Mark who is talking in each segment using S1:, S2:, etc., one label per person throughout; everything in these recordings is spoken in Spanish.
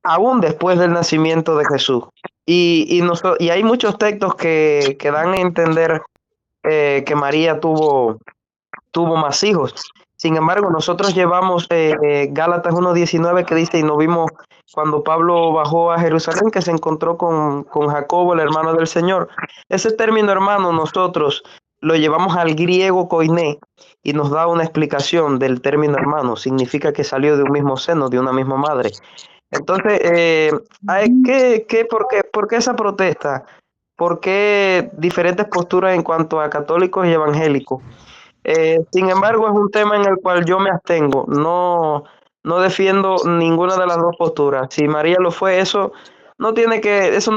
S1: aún después del nacimiento de Jesús. Y hay muchos textos que dan a entender que María tuvo más hijos. Sin embargo, nosotros llevamos Gálatas 1:19 que dice, y nos vimos cuando Pablo bajó a Jerusalén, que se encontró con Jacobo, el hermano del Señor. Ese término hermano nosotros lo llevamos al griego koiné y nos da una explicación del término hermano. Significa que salió de un mismo seno, de una misma madre. Entonces, por qué esa protesta? ¿Por qué diferentes posturas en cuanto a católicos y evangélicos? Sin embargo, es un tema en el cual yo me abstengo. No defiendo ninguna de las dos posturas. Si María lo fue, eso no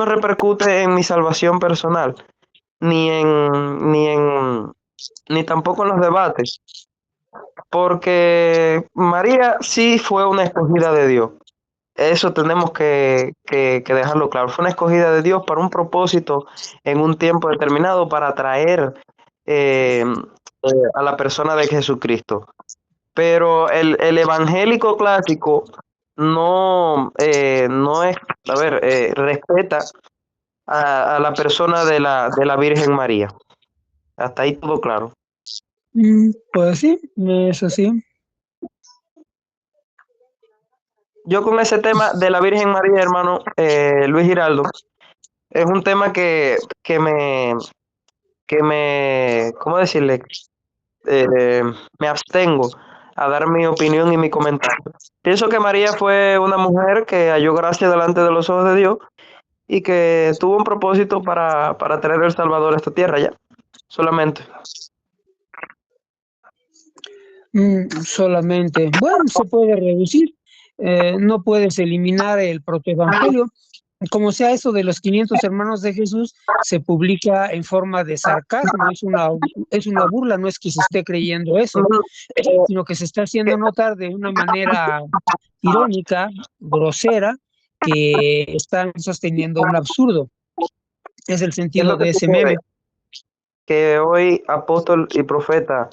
S1: repercute en mi salvación personal, ni en, ni en, ni tampoco en los debates, porque María sí fue una escogida de Dios. Eso tenemos que dejarlo claro. Fue una escogida de Dios para un propósito en un tiempo determinado para traer a la persona de Jesucristo. Pero el evangélico clásico no es, respeta a la persona de la Virgen María. Hasta ahí todo claro.
S2: Pues sí, eso sí.
S1: Yo con ese tema de la Virgen María, hermano Luis Giraldo, es un tema ¿cómo decirle? Me abstengo a dar mi opinión y mi comentario. Pienso que María fue una mujer que halló gracia delante de los ojos de Dios y que tuvo un propósito para traer el Salvador a esta tierra ya, solamente.
S2: Solamente, bueno, se puede reducir, no puedes eliminar el protoevangelio. Como sea, eso de los 500 hermanos de Jesús se publica en forma de sarcasmo, es una burla, no es que se esté creyendo eso, sino que se está haciendo notar de una manera irónica, grosera, que están sosteniendo un absurdo. Es el
S1: Es
S2: sentido
S1: lo que
S2: de ese
S1: sucede,
S2: meme.
S1: que hoy apóstol y profeta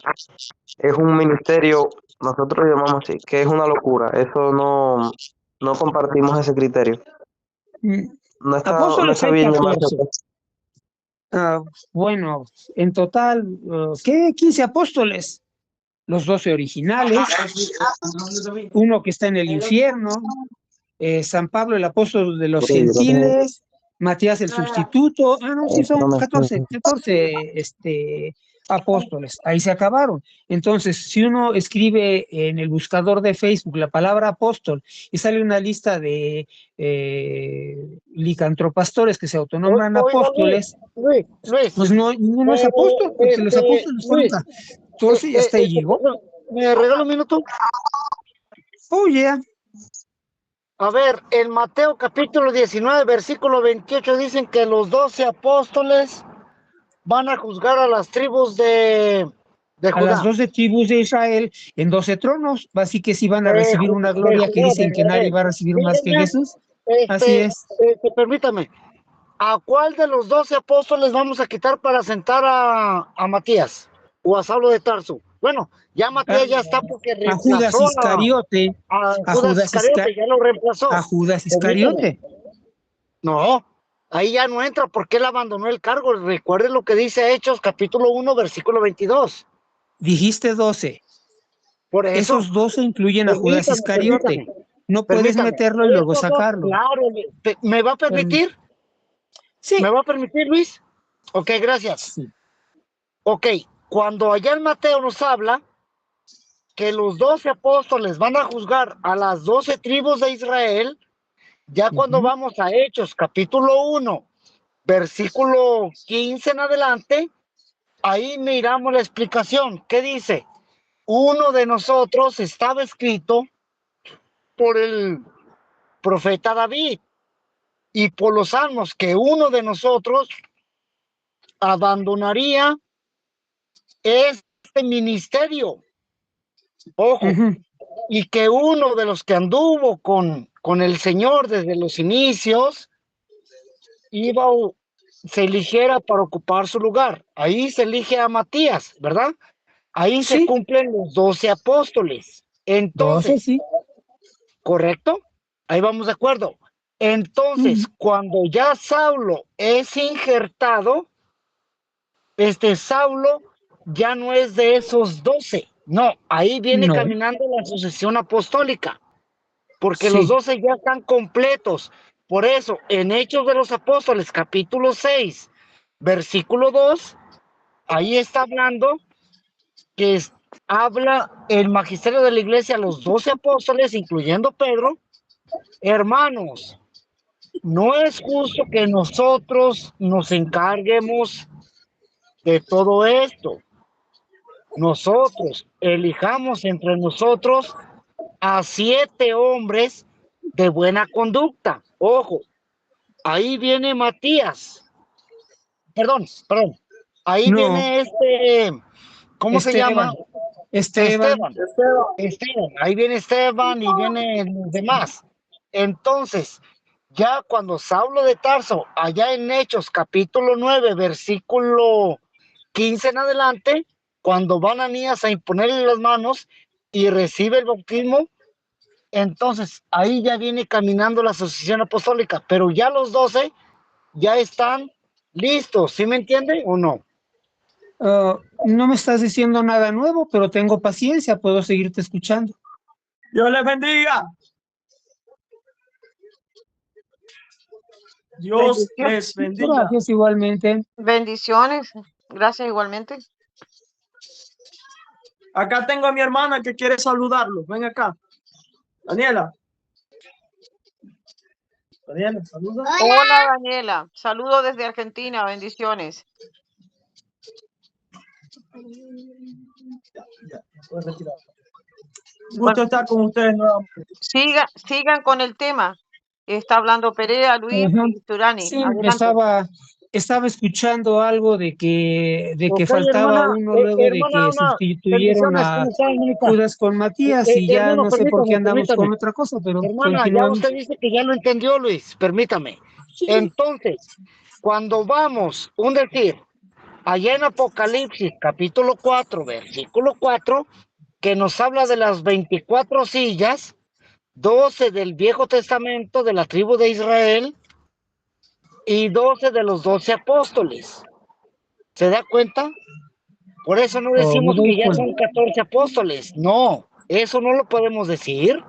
S1: es un ministerio, nosotros llamamos así, que es una locura. Eso no compartimos ese criterio. No
S2: Apóstoles
S1: está
S2: hay
S1: bien llamarse
S2: 14. Bueno, en total, ¿qué? 15 apóstoles. Los 12 originales, uno que está en el infierno, San Pablo, el apóstol de los gentiles, Matías el sustituto, no, sí, son 14 apóstoles, ahí se acabaron. Entonces, si uno escribe en el buscador de Facebook la palabra apóstol y sale una lista de licantropastores que se autonombran apóstoles,
S3: Luis,
S2: pues no, ninguno es apóstol, porque los apóstoles fueron
S3: Luis,
S2: 14 y hasta ahí llegó.
S3: ¿me regala un minuto?
S2: Oh, yeah.
S3: A ver, en Mateo capítulo 19, versículo 28 dicen que los 12 apóstoles van a juzgar a las tribus de
S2: A las
S3: Judá.
S2: 12 tribus de Israel en 12 tronos, así que sí van a recibir una gloria que dicen que nadie va a recibir más que Jesús. Así es.
S3: Permítame, ¿a cuál de los 12 apóstoles vamos a quitar para sentar a Matías o a Saulo de Tarso? Bueno, ya Matías ya está porque
S2: A Judas
S3: reemplazó
S2: Iscariote,
S3: a Judas Iscariote, ya lo reemplazó.
S2: a Judas
S3: Permítame.
S2: Iscariote.
S3: No, ahí ya no entra porque él abandonó el cargo. Recuerde lo que dice Hechos capítulo 1, versículo 22.
S2: Dijiste 12.
S3: Por eso,
S2: Esos 12 incluyen a Judas Iscariote.
S3: permítame.
S2: No puedes meterlo y luego
S3: Esos dos,
S2: sacarlo.
S3: claro, ¿me va a permitir?
S2: Sí.
S3: ¿Me va a permitir, Luis? Ok, gracias.
S2: Sí.
S3: Ok, cuando allá en Mateo nos habla que los 12 apóstoles van a juzgar a las 12 tribus de Israel, ya cuando vamos a Hechos capítulo 1, versículo 15 en adelante, ahí miramos la explicación. ¿Qué dice? Uno de nosotros estaba escrito por el profeta David y por los salmos que uno de nosotros abandonaría este ministerio. Ojo, y que uno de los que anduvo con el Señor desde los inicios se eligiera para ocupar su lugar. Ahí se elige a Matías, ¿verdad? Ahí
S2: Sí.
S3: se cumplen los 12 apóstoles. Entonces,
S2: 12, sí.
S3: ¿correcto? Ahí vamos de acuerdo. Entonces, cuando ya Saulo es injertado, Saulo ya no es de esos 12. No, ahí viene
S2: No,
S3: caminando la sucesión apostólica, porque los
S2: sí,
S3: 12 ya están completos. Por eso, en Hechos de los Apóstoles, capítulo 6, versículo 2, ahí está hablando que habla el magisterio de la iglesia a los 12 apóstoles, incluyendo Pedro. Hermanos, no es justo que nosotros nos encarguemos de todo esto. Nosotros elijamos entre nosotros a 7 hombres de buena conducta. Ojo, ahí viene Matías. Perdón. Ahí
S2: no,
S3: viene ¿cómo se llama?
S2: Esteban, Esteban,
S3: Esteban. Ahí viene Esteban y vienen los demás. Entonces, ya cuando Saulo de Tarso, allá en Hechos, capítulo 9, versículo 15 en adelante, cuando van a Anías a imponerle las manos y recibe el bautismo, entonces ahí ya viene caminando la asociación apostólica, pero ya los 12 ya están listos, ¿sí me entiende o no?
S2: no me estás diciendo nada nuevo, pero tengo paciencia, puedo seguirte escuchando.
S4: Dios les bendiga. Dios les bendiga.
S2: Gracias igualmente.
S5: Bendiciones. Gracias igualmente.
S4: Acá tengo a mi hermana que quiere saludarlo. Ven acá. Daniela. Daniela, saluda.
S5: Hola, Daniela. Saludo desde Argentina. Bendiciones.
S4: Ya, puedes retirar. Gusto estar con ustedes nuevamente.
S5: Sigan con el tema. Está hablando Perea, Luis
S2: Ajá.
S5: y Turani.
S2: Sí,
S5: Adelante.
S2: estaba escuchando algo de que
S3: Ok,
S2: faltaba
S3: hermana,
S2: uno luego de que
S3: hermana,
S2: sustituyeron
S3: bendiciones,
S2: a
S3: ¿cómo está, hermanita?
S2: Judas con Matías y ya
S3: Hermano,
S2: no sé por qué andamos
S3: permítame.
S2: con otra cosa, pero
S3: Hermana, ya
S2: continuamos.
S3: usted dice que ya lo entendió, Luis, permítame.
S2: Sí.
S3: Entonces, cuando vamos, decir, allá en Apocalipsis, capítulo 4, versículo 4, que nos habla de las 24 sillas, 12 del Viejo Testamento de la tribu de Israel y 12 de los 12 apóstoles. ¿Se da cuenta? Por eso no
S2: Oh, me
S3: decimos
S2: doy
S3: que ya
S2: cuenta.
S3: son 14 apóstoles. No, eso no lo podemos decir.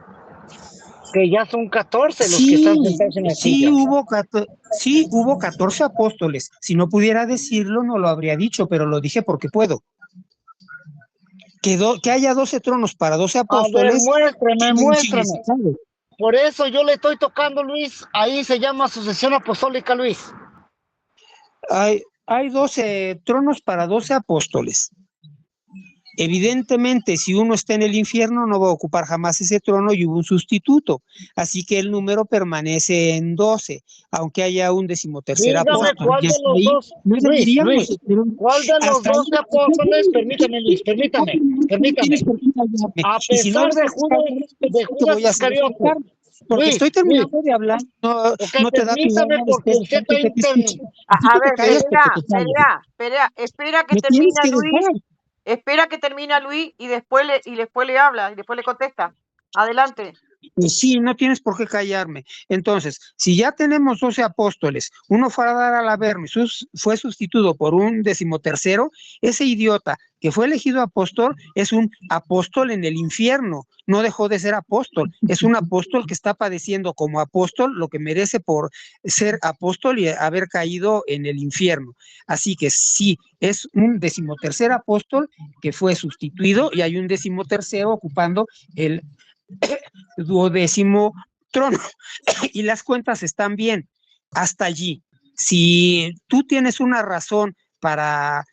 S3: Que ya son 14 los que están
S2: Sí,
S3: sentados en la
S2: sí
S3: silla.
S2: hubo 14 apóstoles. Si no pudiera decirlo, no lo habría dicho, pero lo dije porque puedo. Que haya 12 tronos para 12
S3: A ver,
S2: apóstoles tiene un
S3: muéstrame.
S2: significado.
S3: Por eso yo le estoy tocando, Luis. Ahí se llama sucesión apostólica, Luis.
S2: Hay 12 tronos para 12 apóstoles. Evidentemente, si uno está en el infierno, no va a ocupar jamás ese trono y hubo un sustituto. Así que el número permanece en 12, aunque haya un 13º
S3: Dígame
S2: apóstol.
S3: cuál
S2: Y
S3: de
S2: hasta
S3: los
S2: ahí
S3: dos,
S2: no deberíamos,
S3: Luis,
S2: pero
S3: cuál de los
S2: hasta ahí
S3: 12 apóstoles, permítame, Luis, permítame.
S2: no tienes por qué callarme.
S3: A
S2: Y si no
S3: pesar de
S2: dejas de callarme,
S3: de
S2: te
S3: Judas
S2: voy a hacer
S3: Iscariote.
S2: explicar. Porque
S3: Luis,
S2: estoy terminando de hablar,
S3: ok,
S2: no te da tu
S3: permítame
S2: gana
S3: porque
S2: después
S3: usted
S2: de tanto
S3: está
S2: que te escuche. Así
S5: A
S2: que te
S5: ver,
S2: callas porque te callas.
S5: Perea. Espera que
S2: Me tienes
S5: termine
S2: que
S5: Luis.
S2: dejar.
S5: Espera que termine Luis y después le habla y después le contesta. Adelante.
S2: Pues sí, no tienes por qué callarme. Entonces, si ya tenemos 12 apóstoles, uno fue a dar al Averno y fue sustituido por un 13º, ese idiota que fue elegido apóstol es un apóstol en el infierno, no dejó de ser apóstol, es un apóstol que está padeciendo como apóstol lo que merece por ser apóstol y haber caído en el infierno. Así que sí, es un 13º apóstol que fue sustituido y hay un 13º ocupando el 12º trono y las cuentas están bien hasta allí. Si tú tienes una razón para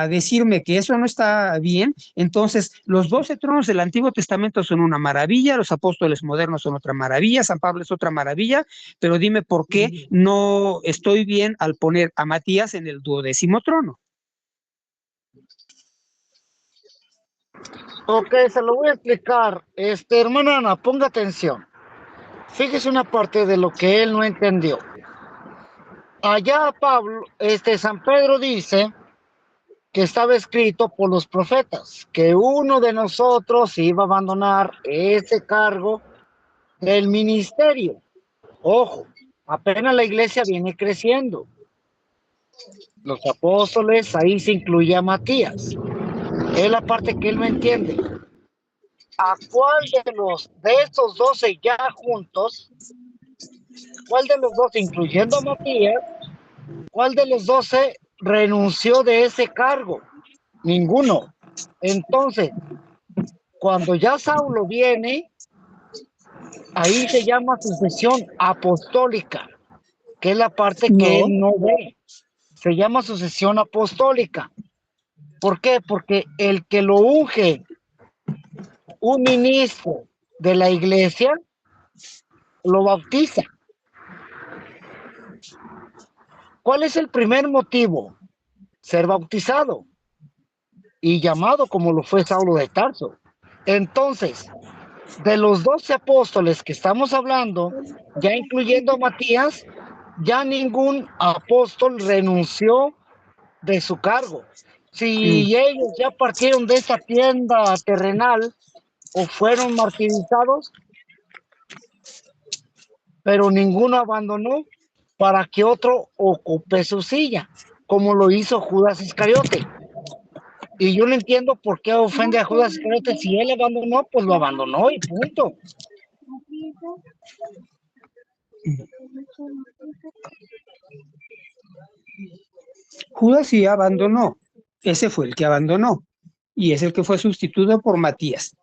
S2: decirme que eso no está bien, entonces los 12 tronos del Antiguo Testamento son una maravilla, los apóstoles modernos son otra maravilla, San Pablo es otra maravilla, pero dime por qué no estoy bien al poner a Matías en el 12º trono.
S3: Ok, se lo voy a explicar. Hermana Ana, ponga atención. Fíjese una parte de lo que él no entendió. Allá Pablo, San Pedro dice que estaba escrito por los profetas, que uno de nosotros iba a abandonar ese cargo del ministerio. Ojo, apenas la iglesia viene creciendo. Los apóstoles, ahí se incluye a Matías. Es la parte que él no entiende. ¿A cuál de estos 12 ya juntos, cuál de los 12, incluyendo a Matías, cuál de los 12 renunció de ese cargo? Ninguno. Entonces, cuando ya Saulo viene, ahí se llama sucesión apostólica, que es la parte que él no ve. Se llama sucesión apostólica. ¿Por qué? Porque el que lo unge un ministro de la iglesia, lo bautiza. ¿Cuál es el primer motivo? Ser bautizado y llamado como lo fue Saulo de Tarso. Entonces, de los 12 apóstoles que estamos hablando, ya incluyendo a Matías, ya ningún apóstol renunció de su cargo. Si ellos ya partieron de esta tienda terrenal o fueron martirizados, pero ninguno abandonó para que otro ocupe su silla, como lo hizo Judas Iscariote. Y yo no entiendo por qué ofende a Judas Iscariote. Si él abandonó, pues lo abandonó y punto.
S2: Judas sí abandonó, ese fue el que abandonó y es el que fue sustituido por Matías.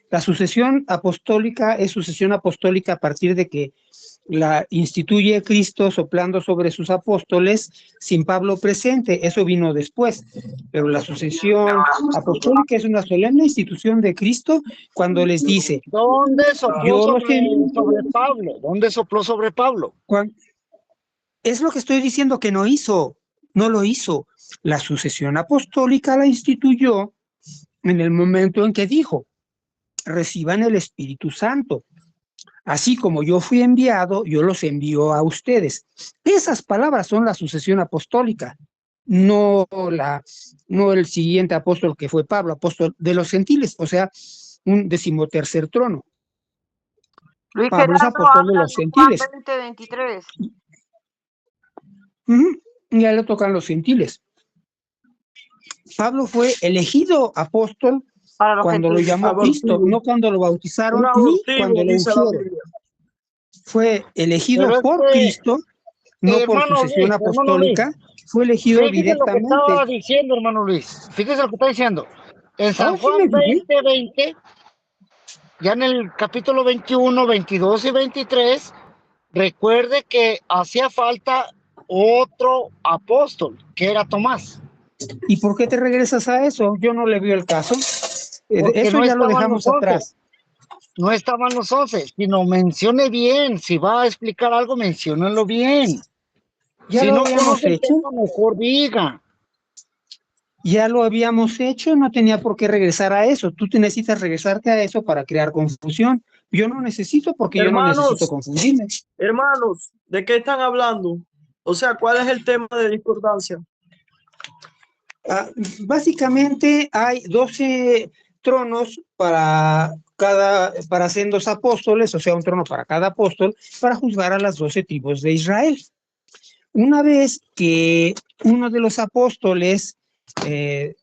S2: La sucesión apostólica es sucesión apostólica a partir de que la instituye Cristo soplando sobre sus apóstoles sin Pablo presente, eso vino después, pero la sucesión apostólica es una solemne institución de Cristo cuando les dice,
S3: ¿Dónde sopló sobre Pablo? ¿Dónde sopló sobre Pablo?
S2: Es lo que estoy diciendo que no hizo, no lo hizo. La sucesión apostólica la instituyó en el momento en que dijo, reciban el Espíritu Santo. Así como yo fui enviado, yo los envío a ustedes. Esas palabras son la sucesión apostólica, no el siguiente apóstol que fue Pablo, apóstol de los gentiles, o sea, un 13º trono.
S5: Luis
S2: Pablo es
S5: Gerardo
S2: apóstol de
S5: habla
S2: los
S5: de Juan
S2: gentiles.
S5: 20:23.
S2: Ya le tocan los gentiles. Pablo fue elegido apóstol cuando lo llamó Cristo, no cuando lo bautizaron ni cuando lo ungieron. Fue elegido por Cristo, no por sucesión apostólica, fue elegido directamente.
S3: Fíjese lo que estaba diciendo, hermano Luis. Fíjese lo que está diciendo. En San Juan 20:20, ya en el capítulo 21, 22 y 23, recuerde que hacía falta otro apóstol, que era Tomás.
S2: ¿Y por qué te regresas a eso? Yo no le veo el caso.
S3: Porque
S2: eso
S3: no
S2: ya lo dejamos atrás.
S3: No estaban los 11, sino mencione bien. Si va a explicar algo, menciónenlo bien.
S2: Ya
S3: si
S2: lo
S3: no
S2: habíamos
S3: conoce el
S2: hecho.
S3: tema, mejor diga.
S2: Ya lo habíamos hecho, no tenía por qué regresar a eso. Tú te necesitas regresarte a eso para crear confusión. Yo no necesito, porque
S4: Hermanos,
S2: yo no necesito confundirme.
S4: Hermanos, ¿de qué están hablando? O sea, ¿cuál es el tema de discordancia?
S2: Básicamente hay 12 tronos para sendos apóstoles, o sea, un trono para cada apóstol, para juzgar a las 12 tribus de Israel. Una vez que uno de los apóstoles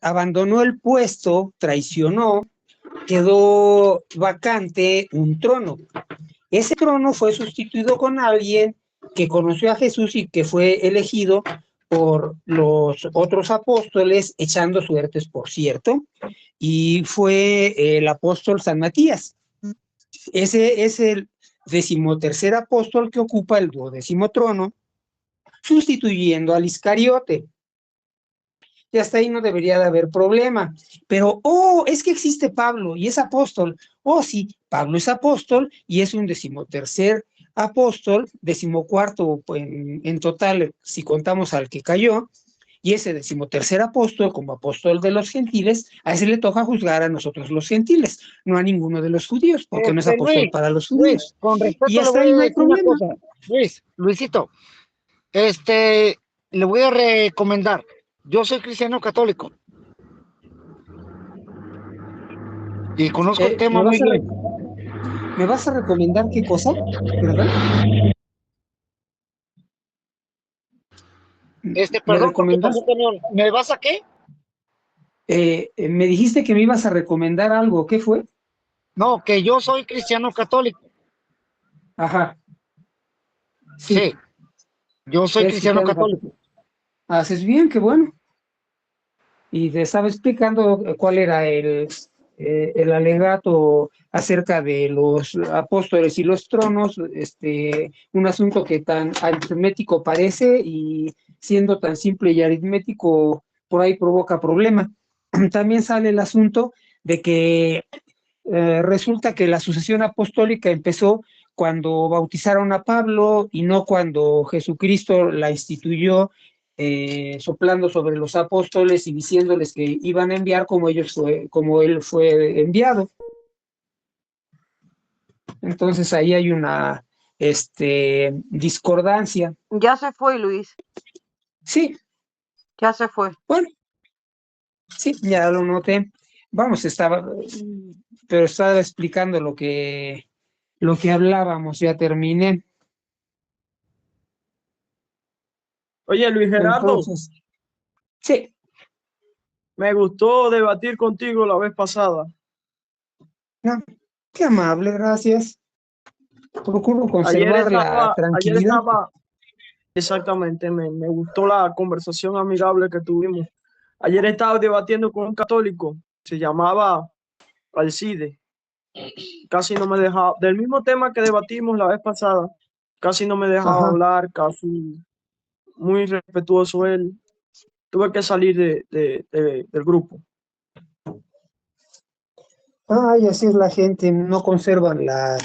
S2: abandonó el puesto, traicionó, quedó vacante un trono. Ese trono fue sustituido con alguien que conoció a Jesús y que fue elegido por los otros apóstoles, echando suertes, por cierto, y fue el apóstol San Matías. Ese es el 13º apóstol que ocupa el 12º trono, sustituyendo al Iscariote. Y hasta ahí no debería de haber problema. Pero, es que existe Pablo y es apóstol. Sí, Pablo es apóstol y es un 13º apóstol, 14º en total, si contamos al que cayó, y ese 13º apóstol, como apóstol de los gentiles, a ese le toca juzgar a nosotros los gentiles, no a ninguno de los judíos, porque no es apóstol
S3: Luis,
S2: para los judíos.
S3: Luis, con respeto
S2: Y hasta
S3: le voy
S2: ahí
S3: a
S2: no hay
S3: decir una
S2: problema.
S3: cosa. Luisito, le voy a recomendar. Yo soy cristiano católico. Y conozco el tema muy bien.
S2: ¿Me vas a recomendar qué cosa? ¿Verdad? ¿Me
S3: Perdón, ¿por qué
S2: recomendas?
S3: pasó, camión? ¿Me vas a qué?
S2: Me dijiste que me ibas a recomendar algo. ¿Qué fue?
S3: No, que yo soy cristiano católico.
S2: Ajá, sí,
S3: Sí, yo soy
S2: eres
S3: cristiano
S2: cristiano
S3: católico.
S2: católico. Haces bien, qué bueno. Y te estaba explicando cuál era el alegato acerca de los apóstoles y los tronos, un asunto que tan aritmético parece y siendo tan simple y aritmético por ahí provoca problema. También sale el asunto de que resulta que la sucesión apostólica empezó cuando bautizaron a Pablo y no cuando Jesucristo la instituyó, soplando sobre los apóstoles y diciéndoles que iban a enviar como él fue enviado. Entonces ahí hay una discordancia.
S5: Ya se fue, Luis.
S2: Sí,
S5: Ya se fue.
S2: bueno, sí, ya lo noté. Vamos, pero estaba explicando lo que hablábamos, ya terminé.
S4: Oye, Luis Gerardo,
S2: Entonces, sí,
S4: me gustó debatir contigo la vez pasada.
S2: no, qué amable, gracias. Procuro
S4: Ayer
S2: conservar la
S4: ayer
S2: tranquilidad.
S4: estaba, exactamente, me gustó la conversación amigable que tuvimos. Ayer estaba debatiendo con un católico, se llamaba Alcide. Casi no me dejaba, del mismo tema que debatimos la vez pasada, casi no me dejaba
S2: Ajá.
S4: hablar, casi muy respetuoso él. Tuve que salir del grupo.
S2: Ay, así es la gente, no conservan la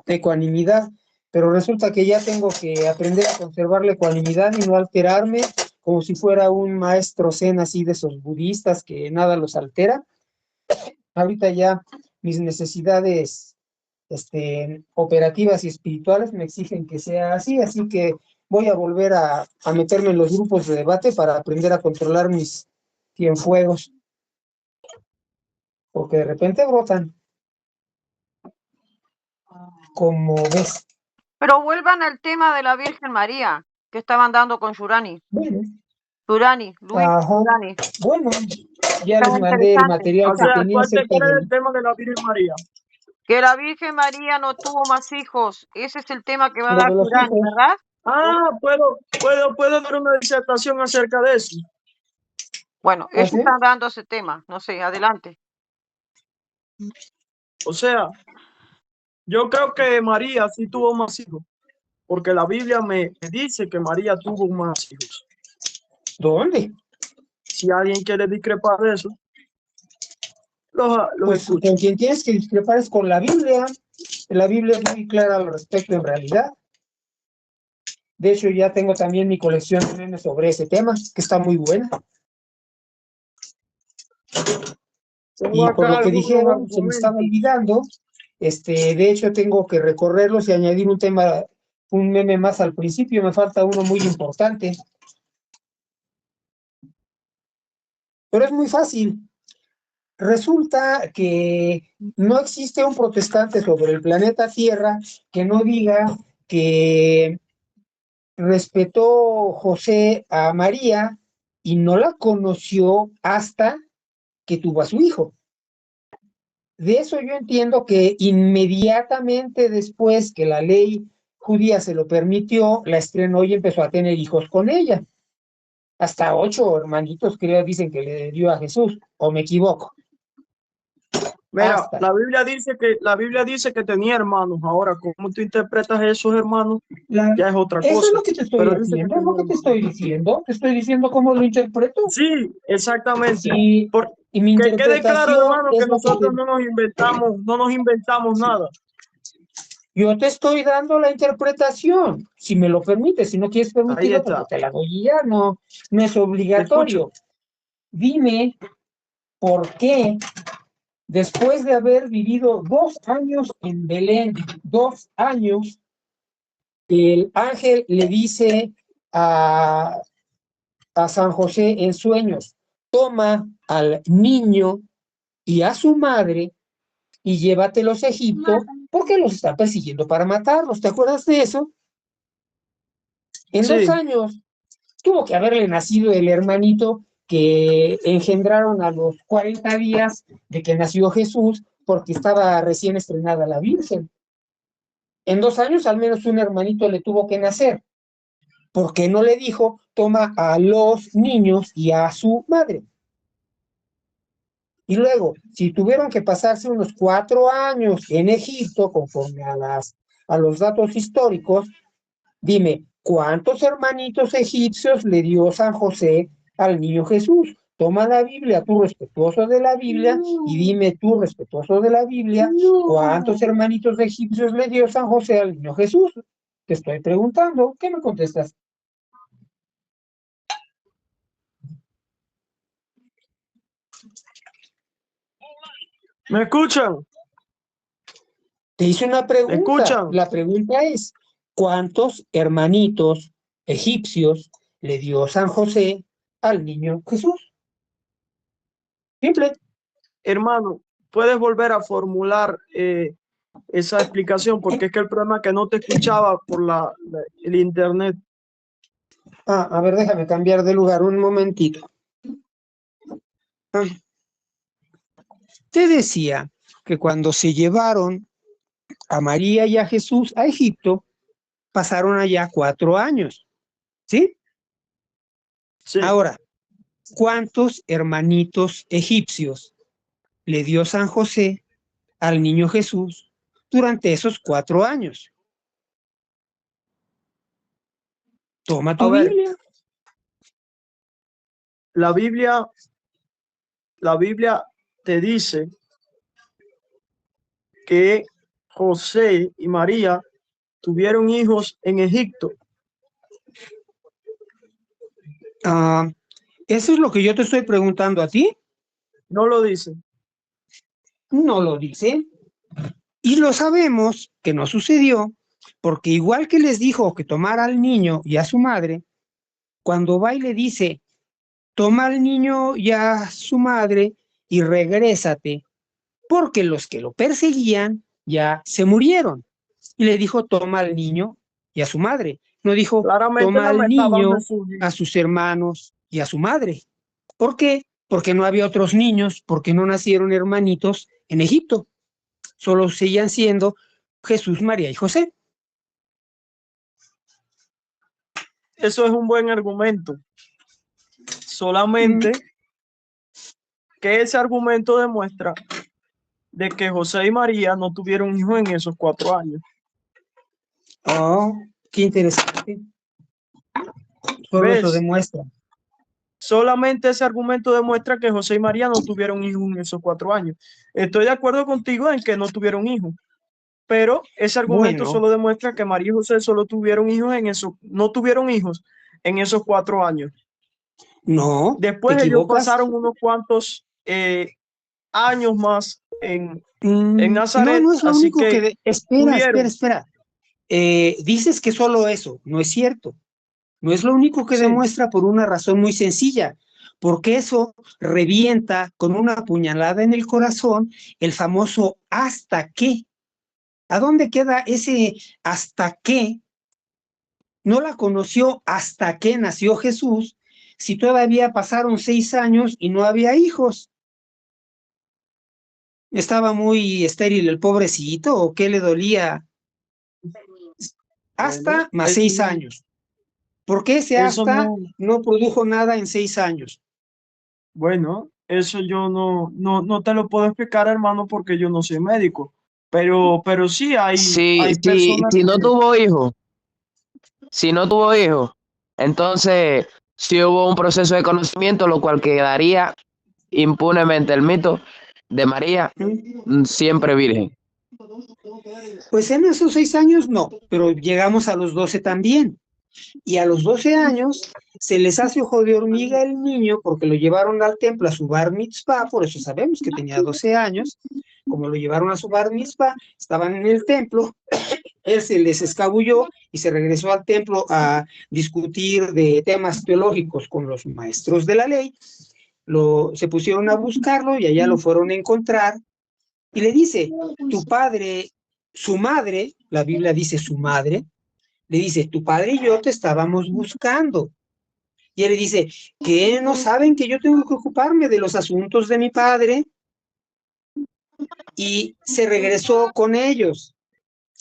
S2: ecuanimidad, pero resulta que ya tengo que aprender a conservar la ecuanimidad y no alterarme como si fuera un maestro zen así de esos budistas que nada los altera. Ahorita ya mis necesidades operativas y espirituales me exigen que sea así, así que voy a volver a meterme en los grupos de debate para aprender a controlar mis cienfuegos, porque de repente brotan, como ves.
S5: Pero vuelvan al tema de la Virgen María que estaban dando con Shurani.
S2: Bueno,
S5: Luis
S2: ajá,
S5: Shurani.
S2: bueno, ya les
S5: Estaba
S2: mandé el
S5: interesante.
S2: material
S4: O
S2: que
S4: sea,
S2: tenía acerca
S4: ¿cuál es el
S2: del...
S4: tema de la Virgen María?
S5: Que la Virgen María no tuvo más hijos. Ese es el tema que va a
S2: Lo
S5: dar
S2: de los
S5: Shurani,
S2: hijos.
S5: ¿verdad?
S4: Ah, puedo dar una disertación acerca de eso.
S5: Bueno, ellos
S2: ¿Así?
S5: están dando ese tema. No sé, adelante.
S4: O sea, yo creo que María sí tuvo más hijos, porque la Biblia me dice que María tuvo más hijos.
S2: ¿Dónde?
S4: Si alguien quiere discrepar de eso, los
S2: Pues
S4: escucho.
S2: con quien tienes que discrepar es con la Biblia. La Biblia es muy clara al respecto en realidad. De hecho, ya tengo también mi colección de memes sobre ese tema, que está muy buena.
S4: Tengo
S2: Y por
S4: acá
S2: lo que
S4: algunos
S2: dijeron, se me estaba
S4: argumentos.
S2: olvidando. De hecho, tengo que recorrerlos y añadir un meme más al principio. Me falta uno muy importante. Pero es muy fácil. Resulta que no existe un protestante sobre el planeta Tierra que no diga que respetó José a María y no la conoció hasta que tuvo a su hijo. De eso yo entiendo que inmediatamente después que la ley judía se lo permitió, la estrenó y empezó a tener hijos con ella. Hasta 8 hermanitos, creo, dicen que le dio a Jesús, o me equivoco.
S4: Mira,
S2: Hasta.
S4: la Biblia dice que tenía hermanos. Ahora, ¿cómo tú interpretas esos hermanos?
S2: La...
S4: Ya es otra
S2: Eso es
S4: cosa.
S2: lo que te estoy
S4: Pero dice que
S2: haciendo, es lo
S4: tenía
S2: que te
S4: hermanos.
S2: estoy diciendo. Te estoy diciendo cómo lo interpreto.
S4: Sí, exactamente.
S2: Y,
S4: Por,
S2: y mi
S4: que quede claro,
S2: interpretación
S4: hermano, que
S2: es lo que
S4: nosotros no nos inventamos nada.
S2: yo te estoy dando la interpretación, si me lo permites. Si no quieres
S4: Ahí
S2: permitirlo, pues no
S4: está.
S2: te la doy y ya, no es
S4: Te escucho.
S2: obligatorio. Dime por qué, después de haber vivido 2 años en Belén, 2 años, el ángel le dice a, a San José en sueños, toma al niño y a su madre y llévatelos a Egipto porque los está persiguiendo para matarlos. ¿Te acuerdas de eso? En 2 años tuvo que haberle nacido el hermanito que engendraron a los 40 días de que nació Jesús, porque estaba recién estrenada la Virgen. En 2 años al menos un hermanito le tuvo que nacer, porque no le dijo, toma a los niños y a su madre. Y luego, si tuvieron que pasarse unos 4 años en Egipto, conforme a los datos históricos, dime, ¿cuántos hermanitos egipcios le dio San José al niño Jesús? Toma la Biblia, tú respetuoso de la Biblia, y dime tú, respetuoso de la Biblia, ¿cuántos hermanitos egipcios le dio San José al niño Jesús? Te estoy preguntando, ¿qué me contestas?
S4: ¿Me escuchan?
S2: Te hice una
S4: ¿Me
S2: pregunta.
S4: escuchan?
S2: La pregunta es, ¿cuántos hermanitos egipcios le dio San José al niño Jesús? Simple.
S4: Hermano, ¿puedes volver a formular esa explicación? Porque es que el problema es que no te escuchaba por el internet.
S2: A ver, déjame cambiar de lugar un momentito. Te decía que cuando se llevaron a María y a Jesús a Egipto, pasaron allá 4 años, ¿sí?
S4: Sí.
S2: Ahora, ¿cuántos hermanitos egipcios le dio San José al niño Jesús durante esos 4 años? Toma
S4: A
S2: tu
S4: ver,
S2: Biblia.
S4: la Biblia te dice que José y María tuvieron hijos en Egipto.
S2: Eso es lo que yo te estoy preguntando a ti.
S4: No lo dice.
S2: No lo dice. Y lo sabemos que no sucedió, porque igual que les dijo que tomara al niño y a su madre, cuando va y le dice, toma al niño y a su madre y regrésate, porque los que lo perseguían ya se murieron. Y le dijo, toma al niño y a su madre. No dijo,
S4: Claramente
S2: toma
S4: no
S2: al
S4: me está
S2: niño,
S4: dando su...
S2: a sus hermanos y a su madre. ¿Por qué? Porque no había otros niños, porque no nacieron hermanitos en Egipto. Solo seguían siendo Jesús, María y José.
S4: Eso es un buen argumento. Solamente que ese argumento demuestra de que José y María no tuvieron hijos en esos 4 años.
S2: Oh, qué interesante. Solo eso
S4: ¿Ves?
S2: demuestra.
S4: Solamente ese argumento demuestra que José y María no tuvieron hijos en esos 4 años. Estoy de acuerdo contigo en que no tuvieron hijos, pero ese argumento
S2: Bueno,
S4: solo demuestra que María y José solo tuvieron hijos no tuvieron hijos en esos 4 años.
S2: no, te
S4: Después ellos
S2: equivocas.
S4: pasaron unos cuantos años más en
S2: No,
S4: Nazaret,
S2: no es lo
S4: así
S2: único
S4: que
S2: que... Espera,
S4: pudieron.
S2: espera. Dices que solo eso, no es cierto. No es lo único que
S4: Sí,
S2: demuestra por una razón muy sencilla, porque eso revienta con una puñalada en el corazón el famoso hasta qué. ¿A dónde queda ese hasta qué? No la conoció hasta que nació Jesús, si todavía pasaron 6 años y no había hijos. ¿Estaba muy estéril el pobrecito o qué le dolía?
S4: bueno,
S2: Hasta más 6 años. ¿Por qué ese
S4: eso
S2: hasta
S4: no,
S2: no produjo nada en 6 años?
S4: bueno, eso yo no te lo puedo explicar, hermano, porque yo no soy médico. Pero sí hay personas
S1: Si no
S4: que
S1: tuvo hijos, si no tuvo hijos, entonces sí hubo un proceso de conocimiento, lo cual quedaría impunemente el mito de María siempre virgen.
S2: Pues en esos 6 años no, pero llegamos a los 12 también. Y a los 12 años se les hace ojo de hormiga el niño porque lo llevaron al templo a su bar mitzvah, por eso sabemos que tenía 12 años. Como lo llevaron a su bar mitzvah, estaban en el templo, él se les escabulló y se regresó al templo a discutir de temas teológicos con los maestros de la ley. Se pusieron a buscarlo y allá lo fueron a encontrar y le dice, tu padre, su madre, la Biblia dice su madre, le dice, tu padre y yo te estábamos buscando. Y él le dice, ¿qué no saben que yo tengo que ocuparme de los asuntos de mi padre? Y se regresó con ellos.